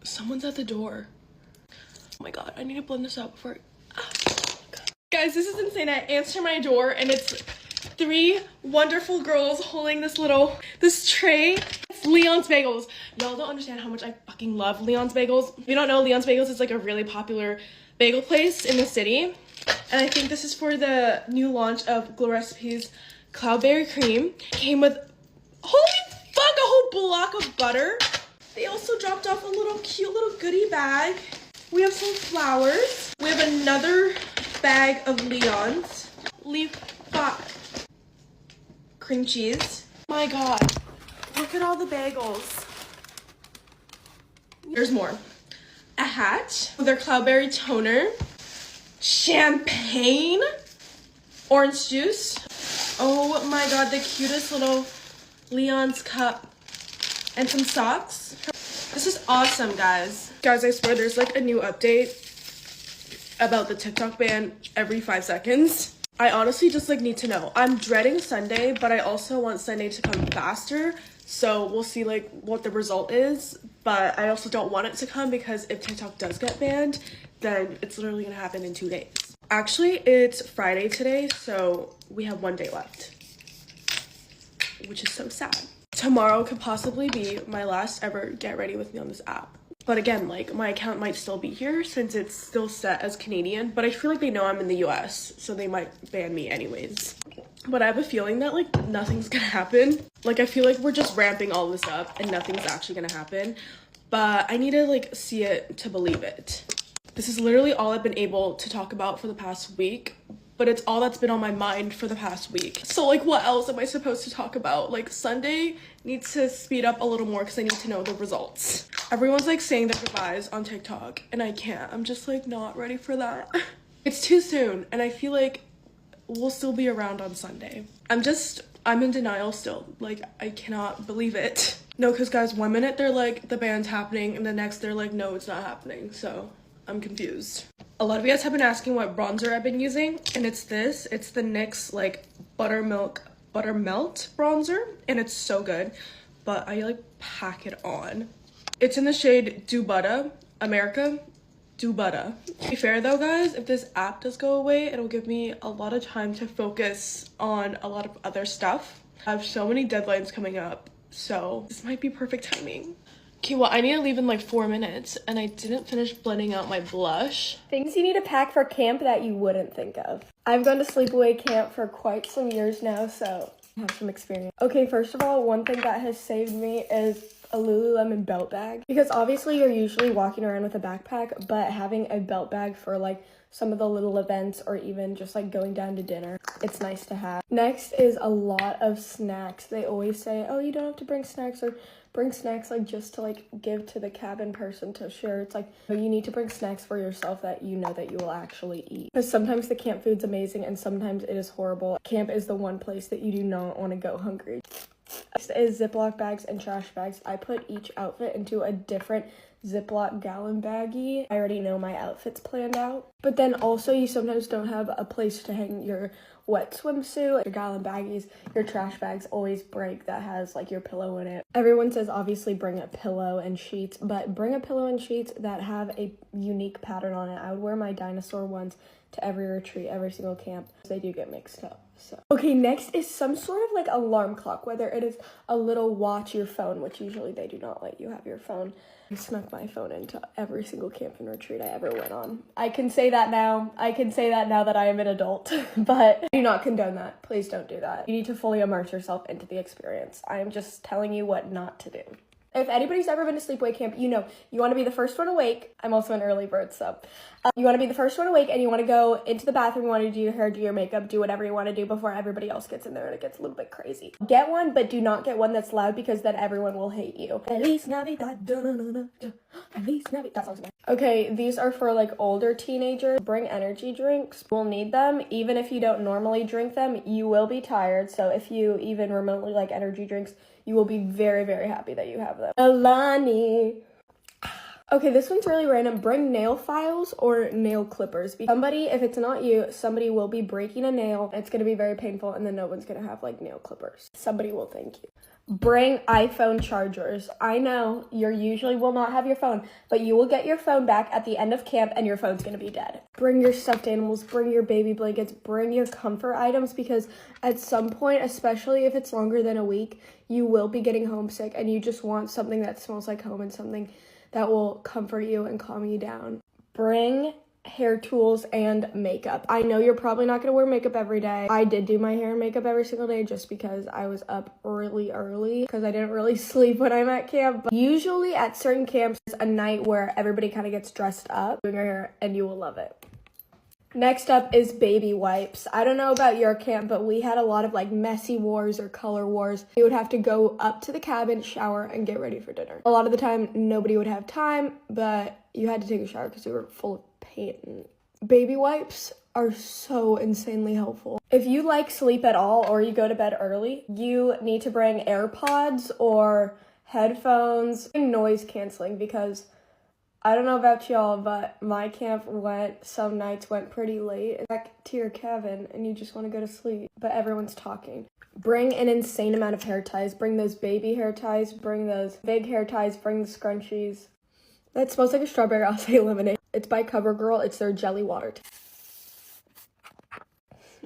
Someone's at the door. Oh my god, I need to blend this out before Guys, this is insane. I answer my door and it's 3 wonderful girls holding this tray. It's Leon's Bagels. Y'all don't understand how much I fucking love Leon's Bagels. If you don't know, Leon's Bagels is like a really popular bagel place in the city. And I think this is for the new launch of Glow Recipes Cloudberry Cream. Came with, holy fuck, a whole block of butter. They also dropped off a cute little goodie bag. We have some flowers. We have another bag of Leon's. Cream cheese. My god, look at all the bagels. There's more. A hat with their Cloudberry toner. Champagne. Orange juice. Oh my god, the cutest little Leon's cup. And some socks. This is awesome, guys. Guys, I swear there's like a new update about the TikTok ban every 5 seconds. I honestly just like need to know. I'm dreading Sunday, but I also want Sunday to come faster. So we'll see like what the result is. But I also don't want it to come because if TikTok does get banned, then it's literally gonna happen in 2 days. Actually, it's Friday today, so we have 1 day left, which is so sad. Tomorrow could possibly be my last ever get ready with me on this app. But again, like my account might still be here since it's still set as Canadian, but I feel like they know I'm in the US, so they might ban me anyways. But I have a feeling that like nothing's gonna happen. Like I feel like we're just ramping all this up and nothing's actually gonna happen. But I need to like see it to believe it. This is literally all I've been able to talk about for the past week, but it's all that's been on my mind for the past week. So like what else am I supposed to talk about? Like Sunday needs to speed up a little more because I need to know the results. Everyone's like saying their goodbyes on TikTok and I can't. I'm just like not ready for that. It's too soon and I feel like we'll still be around on Sunday. I'm in denial still. Like I cannot believe it. No, because guys, 1 minute they're like the band's happening and the next they're like no, it's not happening. So I'm confused. A lot of you guys have been asking what bronzer I've been using, and it's this. It's the NYX like Buttermelt bronzer, and it's so good. But I like pack it on. It's in the shade Do Butta, America. Do Butta. To be fair though, guys, if this app does go away, it'll give me a lot of time to focus on a lot of other stuff. I have so many deadlines coming up, so this might be perfect timing. Okay, well, I need to leave in like 4 minutes, and I didn't finish blending out my blush. Things you need to pack for camp that you wouldn't think of. I've gone to sleepaway camp for quite some years now, so I have some experience. Okay, first of all, one thing that has saved me is a Lululemon belt bag. Because obviously you're usually walking around with a backpack, but having a belt bag for like some of the little events or even just like going down to dinner, it's nice to have. Next is a lot of snacks. They always say, oh, you don't have to bring snacks or bring snacks like just to like give to the cabin person to share. It's like, you need to bring snacks for yourself that you know that you will actually eat. Because sometimes the camp food's amazing and sometimes it is horrible. Camp is the one place that you do not want to go hungry. Next is Ziploc bags and trash bags. I put each outfit into a different Ziploc gallon baggie. I already know my outfits planned out. But then also you sometimes don't have a place to hang your wet swimsuit. Your gallon baggies, your trash bags always break that has like your pillow in it. Everyone says obviously bring a pillow and sheets, but bring a pillow and sheets that have a unique pattern on it. I would wear my dinosaur ones to every retreat, every single camp. They do get mixed up. So okay, next is some sort of like alarm clock, whether it is a little watch, your phone, which usually they do not let you have your phone. I snuck my phone into every single camp and retreat I ever went on. I can say that now. I can say that now that I am an adult, but I do not condone that. Please don't do that. You need to fully immerse yourself into the experience. I am just telling you what not to do. If anybody's ever been to sleepaway camp, you know, you want to be the first one awake. I'm also an early bird, so you want to be the first one awake and you want to go into the bathroom, you want to do your hair, do your makeup, do whatever you want to do before everybody else gets in there and it gets a little bit crazy. Get one, but do not get one that's loud because then everyone will hate you. Feliz Navidad, Feliz Navidad. That sounds good. Okay, these are for like older teenagers. Bring energy drinks. We'll need them. Even if you don't normally drink them, you will be tired. So if you even remotely like energy drinks, you will be very, very happy that you have them. Alani. Okay, this one's really random. Bring nail files or nail clippers. Somebody, if it's not you, somebody will be breaking a nail. It's going to be very painful and then no one's going to have like nail clippers. Somebody will thank you. Bring iPhone chargers. I know you usually will not have your phone, but you will get your phone back at the end of camp and your phone's gonna be dead. Bring your stuffed animals, bring your baby blankets, bring your comfort items, because at some point, especially if it's longer than a week, you will be getting homesick and you just want something that smells like home and something that will comfort you and calm you down. Bring hair tools and makeup. I know you're probably not gonna wear makeup every day. I did do my hair and makeup every single day just because I was up really early because I didn't really sleep when I'm at camp. But usually at certain camps, it's a night where everybody kind of gets dressed up doing your hair and you will love it. Next up is baby wipes. I don't know about your camp, but we had a lot of like messy wars or color wars. You would have to go up to the cabin, shower, and get ready for dinner. A lot of the time, nobody would have time, but you had to take a shower because we were full of paint. Baby wipes are so insanely helpful. If you like sleep at all or you go to bed early, you need to bring AirPods or headphones and noise canceling, because I don't know about y'all, but my camp some nights went pretty late. Back to your cabin and you just want to go to sleep, but everyone's talking. Bring an insane amount of hair ties. Bring those baby hair ties, bring those big hair ties, bring the scrunchies. That smells like a strawberry acai lemonade. It's by CoverGirl. It's their jelly water.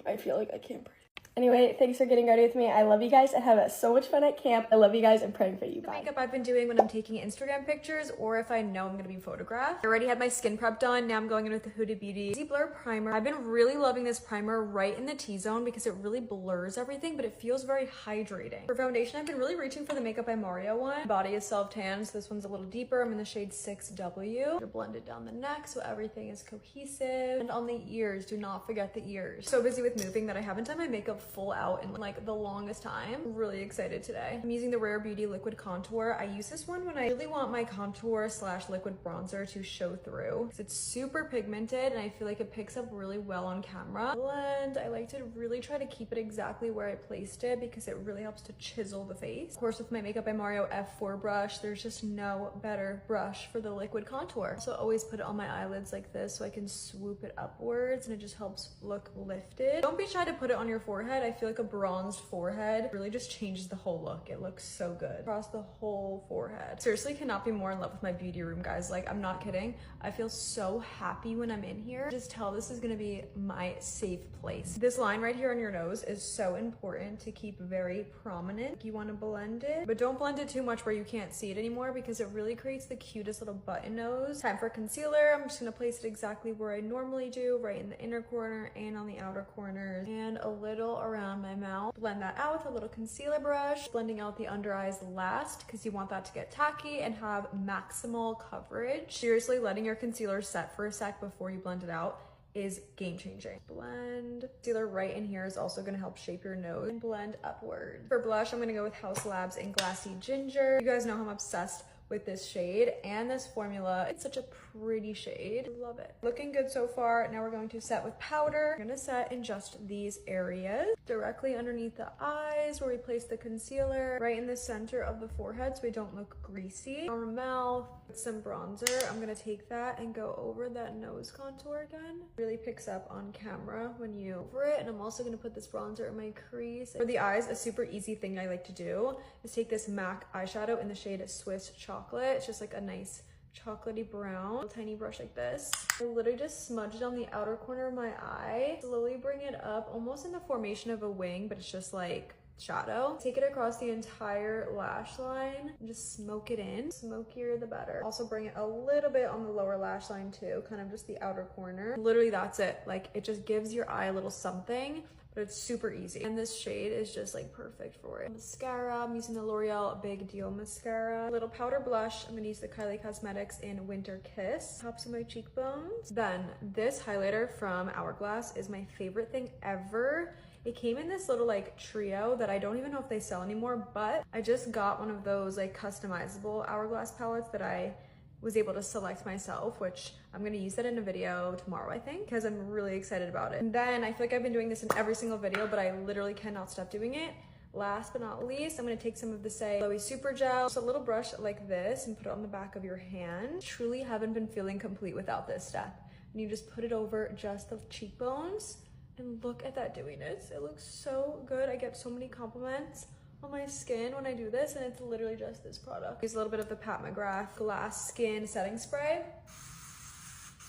I feel like I can't breathe. Anyway, thanks for getting ready with me. I love you guys and have so much fun at camp. I love you guys and praying for you. Bye. Makeup I've been doing when I'm taking Instagram pictures or if I know I'm going to be photographed. I already had my skin prep done. Now I'm going in with the Huda Beauty Easy Blur Primer. I've been really loving this primer right in the T-zone because it really blurs everything, but it feels very hydrating. For foundation, I've been really reaching for the Makeup by Mario one. My body is self-tan, so this one's a little deeper. I'm in the shade 6W. You're blended down the neck so everything is cohesive. And on the ears, do not forget the ears. So busy with moving that I haven't done my makeup full out in like the longest time. I'm really excited today. I'm using the Rare Beauty Liquid Contour. I use this one when I really want my contour / liquid bronzer to show through because it's super pigmented and I feel like it picks up really well on camera. Blend, I like to really try to keep it exactly where I placed it because it really helps to chisel the face. Of course, with my Makeup by Mario F4 brush, there's just no better brush for the liquid contour. So always put it on my eyelids like this so I can swoop it upwards and it just helps look lifted. Don't be shy to put it on your forehead. I feel like a bronzed forehead really just changes the whole look. It looks so good across the whole forehead. Seriously, cannot be more in love with my beauty room, guys. Like, I'm not kidding. I feel so happy when I'm in here. Just tell this is gonna be my safe place. This line right here on your nose is so important to keep very prominent. You want to blend it, but don't blend it too much where you can't see it anymore because it really creates the cutest little button nose. Time for concealer. I'm just gonna place it exactly where I normally do, right in the inner corner and on the outer corners and a little around my mouth. Blend that out with a little concealer brush, blending out the under eyes last because you want that to get tacky and have maximal coverage. Seriously, letting your concealer set for a sec before you blend it out is game changing. Blend. Concealer right in here is also gonna help shape your nose and blend upward. For blush, I'm gonna go with House Labs in Glassy Ginger. You guys know I'm obsessed with this shade and this formula. It's such a pretty shade. Love it. Looking good so far. Now we're going to set with powder. We're gonna set in just these areas. Directly underneath the eyes where we place the concealer. Right in the center of the forehead so we don't look greasy. On the mouth, with some bronzer. I'm gonna take that and go over that nose contour again. Really picks up on camera when you over it. And I'm also gonna put this bronzer in my crease. For the eyes, a super easy thing I like to do is take this MAC eyeshadow in the shade Swiss Chocolate. It's just like a nice chocolatey brown. Tiny brush like this. I literally just smudge it on the outer corner of my eye. Slowly bring it up almost in the formation of a wing, but it's just like shadow. Take it across the entire lash line and just smoke it in. Smokier the better. Also bring it a little bit on the lower lash line too, kind of just the outer corner. Literally that's it. Like, it just gives your eye a little something, but it's super easy. And this shade is just like perfect for it. Mascara, I'm using the L'Oreal Big Deal Mascara. Little powder blush, I'm gonna use the Kylie Cosmetics in Winter Kiss. Tops of my cheekbones. Then this highlighter from Hourglass is my favorite thing ever. It came in this little like trio that I don't even know if they sell anymore, but I just got one of those like customizable Hourglass palettes that I was able to select myself, which I'm gonna use that in a video tomorrow, I think, because I'm really excited about it. And then I feel like I've been doing this in every single video, but I literally cannot stop doing it. Last but not least, I'm gonna take some of the Glowy Super Gel, just a little brush like this, and put it on the back of your hand. Truly haven't been feeling complete without this step. And you just put it over just the cheekbones, and look at that dewiness. It looks so good. I get so many compliments on my skin when I do this, and it's literally just this product. Use a little bit of the Pat McGrath Glass Skin Setting Spray.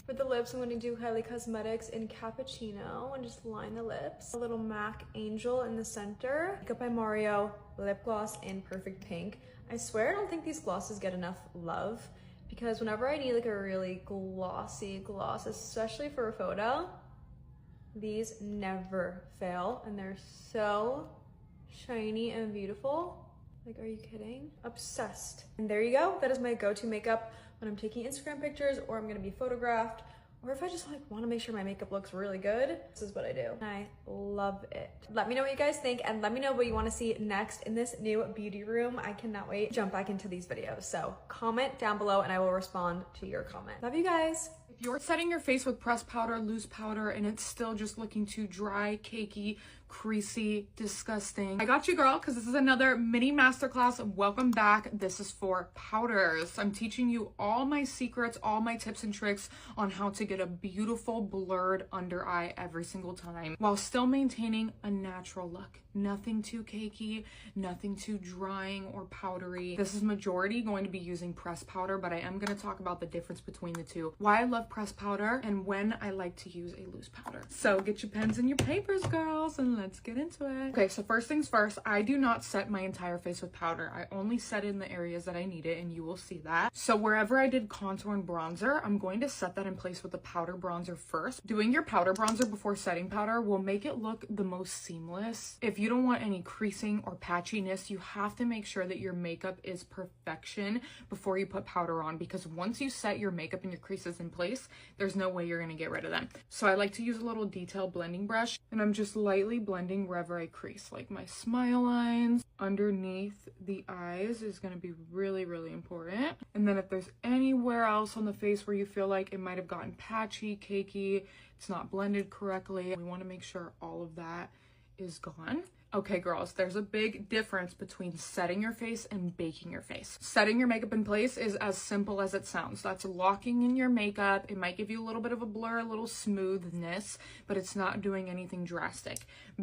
For the lips, I'm going to do Kylie Cosmetics in Cappuccino and just line the lips. A little MAC Angel in the center. Makeup by Mario lip gloss in Perfect Pink. I swear I don't think these glosses get enough love, because whenever I need like a really glossy gloss, especially for a photo, these never fail, and they're so shiny and beautiful. Like, are you kidding? Obsessed. And there you go. That is my go-to makeup when I'm taking Instagram pictures, or I'm gonna be photographed, or if I just like want to make sure my makeup looks really good. This is what I do. I love it. Let me know what you guys think, and let me know what you want to see next in this new beauty room. I cannot wait to jump back into these videos. So comment down below and I will respond to your comment. Love you guys. If you're setting your face with pressed powder, loose powder, and it's still just looking too dry, cakey, creasy, disgusting, I got you, girl, because this is another mini masterclass. Welcome back. This is for powders. I'm teaching you all my secrets, all my tips and tricks on how to get a beautiful blurred under eye every single time while still maintaining a natural look. Nothing too cakey, nothing too drying or powdery. This is majority going to be using pressed powder, but I am going to talk about the difference between the two, why I love pressed powder, and when I like to use a loose powder. So get your pens and your papers, girls, and let's get into it. Okay, so first things first, I do not set my entire face with powder. I only set in the areas that I need it, and you will see that. So wherever I did contour and bronzer, I'm going to set that in place with the powder bronzer first. Doing your powder bronzer before setting powder will make it look the most seamless. If you don't want any creasing or patchiness, you have to make sure that your makeup is perfection before you put powder on, because once you set your makeup and your creases in place, there's no way you're going to get rid of them. So I like to use a little detail blending brush, and I'm just lightly blending wherever I crease, like my smile lines underneath the eyes is going to be really, really important. And then if there's anywhere else on the face where you feel like it might have gotten patchy, cakey, it's not blended correctly, we want to make sure all of that is gone. Okay, girls, there's a big difference between setting your face and baking your face. Setting your makeup in place is as simple as it sounds. That's locking in your makeup. It might give you a little bit of a blur, a little smoothness, but it's not doing anything drastic.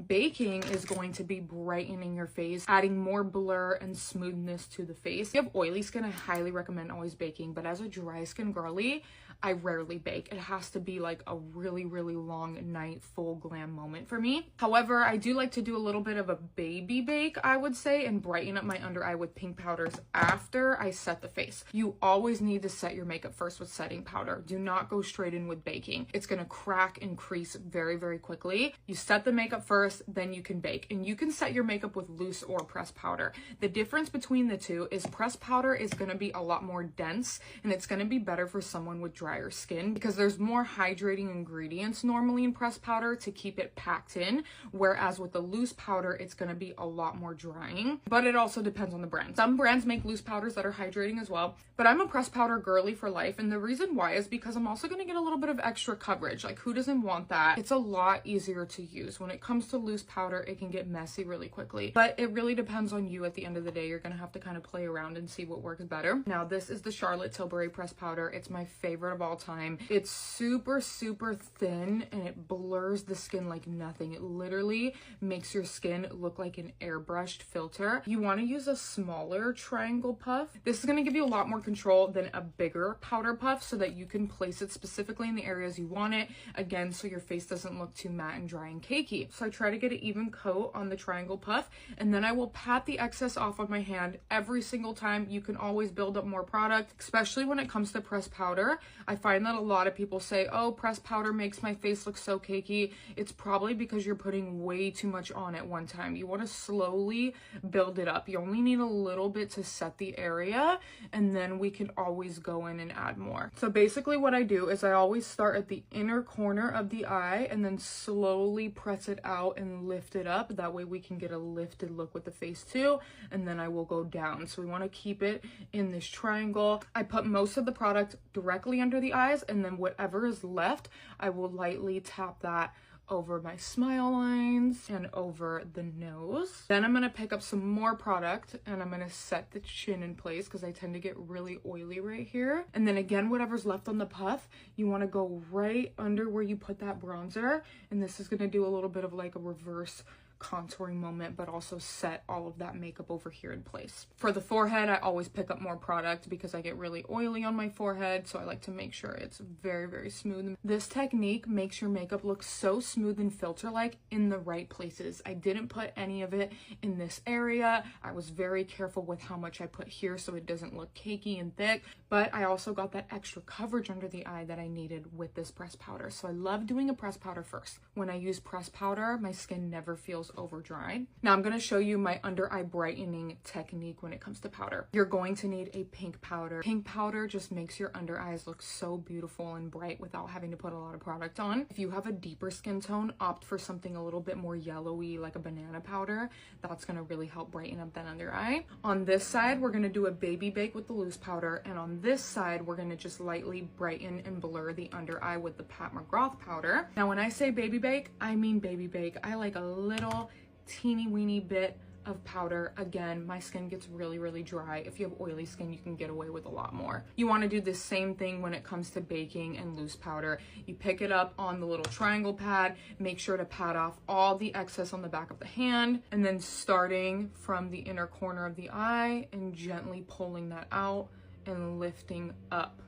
Baking is going to be brightening your face, adding more blur and smoothness to the face. If you have oily skin, I highly recommend always baking, but as a dry skin girly, I rarely bake. It has to be like a really, really long night, full glam moment for me. However, I do like to do a little bit of a baby bake, I would say, and brighten up my under eye with pink powders after I set the face. You always need to set your makeup first with setting powder. Do not go straight in with baking. It's gonna crack and crease very, very quickly. You set the makeup first, then you can bake. And you can set your makeup with loose or pressed powder. The difference between the two is pressed powder is gonna be a lot more dense, and it's gonna be better for someone with drier skin because there's more hydrating ingredients normally in pressed powder to keep it packed in, whereas with the loose powder, it's going to be a lot more drying. But it also depends on the brand. Some brands make loose powders that are hydrating as well, but I'm a pressed powder girly for life, and the reason why is because I'm also going to get a little bit of extra coverage. Like, who doesn't want that? It's a lot easier to use. When it comes to loose powder, it can get messy really quickly, but it really depends on you at the end of the day. You're going to have to kind of play around and see what works better. Now, this is the Charlotte Tilbury pressed powder. It's my favorite of all time. It's super, super thin, and it blurs the skin like nothing. It literally makes your skin look like an airbrushed filter. You want to use a smaller triangle puff. This is going to give you a lot more control than a bigger powder puff so that you can place it specifically in the areas you want it, again, so your face doesn't look too matte and dry and cakey. So I try to get an even coat on the triangle puff, and then I will pat the excess off on my hand every single time. You can always build up more product, especially when it comes to pressed powder. I find that a lot of people say, oh, pressed powder makes my face look so cakey. It's probably because you're putting way too much on at one time. You want to slowly build it up. You only need a little bit to set the area, and then we can always go in and add more. So basically what I do is I always start at the inner corner of the eye and then slowly press it out and lift it up. That way we can get a lifted look with the face too, and then I will go down. So we want to keep it in this triangle. I put most of the product directly under the eyes, and then whatever is left, I will lightly tap that over my smile lines and over the nose. Then I'm going to pick up some more product, and I'm going to set the chin in place because I tend to get really oily right here. And then again, whatever's left on the puff, you want to go right under where you put that bronzer, and this is going to do a little bit of like a reverse contouring moment, but also set all of that makeup over here in place. For the forehead, I always pick up more product because I get really oily on my forehead, so I like to make sure it's very, very smooth. This technique makes your makeup look so smooth and filter-like in the right places. I didn't put any of it in this area. I was very careful with how much I put here so it doesn't look cakey and thick, but I also got that extra coverage under the eye that I needed with this pressed powder. So I love doing a pressed powder first. When I use pressed powder, my skin never feels over dried. Now I'm going to show you my under eye brightening technique when it comes to powder. You're going to need a pink powder. Pink powder just makes your under eyes look so beautiful and bright without having to put a lot of product on. If you have a deeper skin tone, opt for something a little bit more yellowy, like a banana powder. That's going to really help brighten up that under eye. On this side, we're going to do a baby bake with the loose powder, and on this side, we're going to just lightly brighten and blur the under eye with the Pat McGrath powder. Now, when I say baby bake, I mean baby bake. I like a little teeny weeny bit of powder. Again, my skin gets really, really dry. If you have oily skin, you can get away with a lot more. You want to do the same thing when it comes to baking and loose powder. You pick it up on the little triangle pad, make sure to pat off all the excess on the back of the hand, and then starting from the inner corner of the eye and gently pulling that out and lifting up.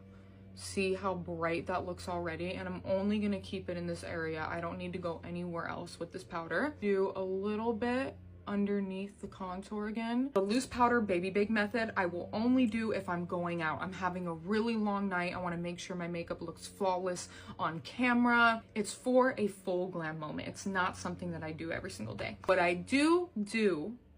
See how bright that looks already, and I'm only gonna keep it in this area. I don't need to go anywhere else with this powder. Do a little bit underneath the contour again. The loose powder baby bake method I will only do if I'm going out. I'm having a really long night. I want to make sure my makeup looks flawless on camera. It's for a full glam moment. It's not something that I do every single day. What I do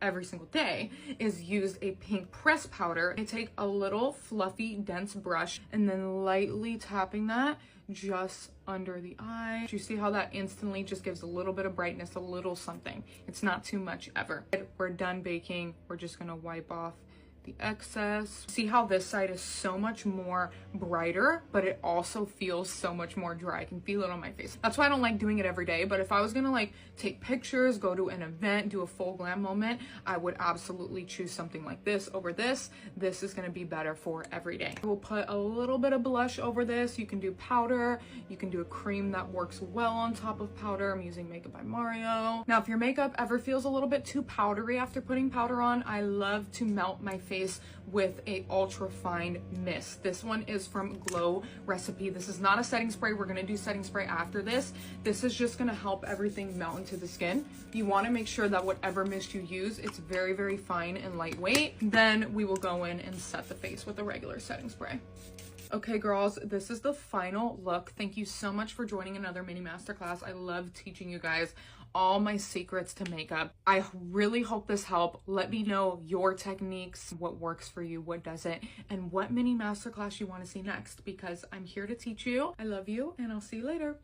every single day is use a pink press powder. I take a little fluffy dense brush and then lightly tapping that just under the eye. You see how that instantly just gives a little bit of brightness, a little something. It's not too much ever. We're done baking. We're just gonna wipe off the excess. See how this side is so much more brighter, but it also feels so much more dry. I can feel it on my face. That's why I don't like doing it every day, but if I was gonna like take pictures, go to an event, do a full glam moment, I would absolutely choose something like this over this. This is gonna be better for every day. I will put a little bit of blush over this. You can do powder, you can do a cream that works well on top of powder. I'm using Makeup by Mario. Now, if your makeup ever feels a little bit too powdery after putting powder on, I love to melt my face with a ultra fine mist. This one is from Glow Recipe. This is not a setting spray. We're gonna do setting spray after this. This is just gonna help everything melt into the skin. You wanna make sure that whatever mist you use, it's very, very fine and lightweight. Then we will go in and set the face with a regular setting spray. Okay, girls, this is the final look. Thank you so much for joining another mini masterclass. I love teaching you guys all my secrets to makeup. I really hope this helped. Let me know your techniques, what works for you, what doesn't, and what mini masterclass you want to see next, because I'm here to teach you. I love you, and I'll see you later.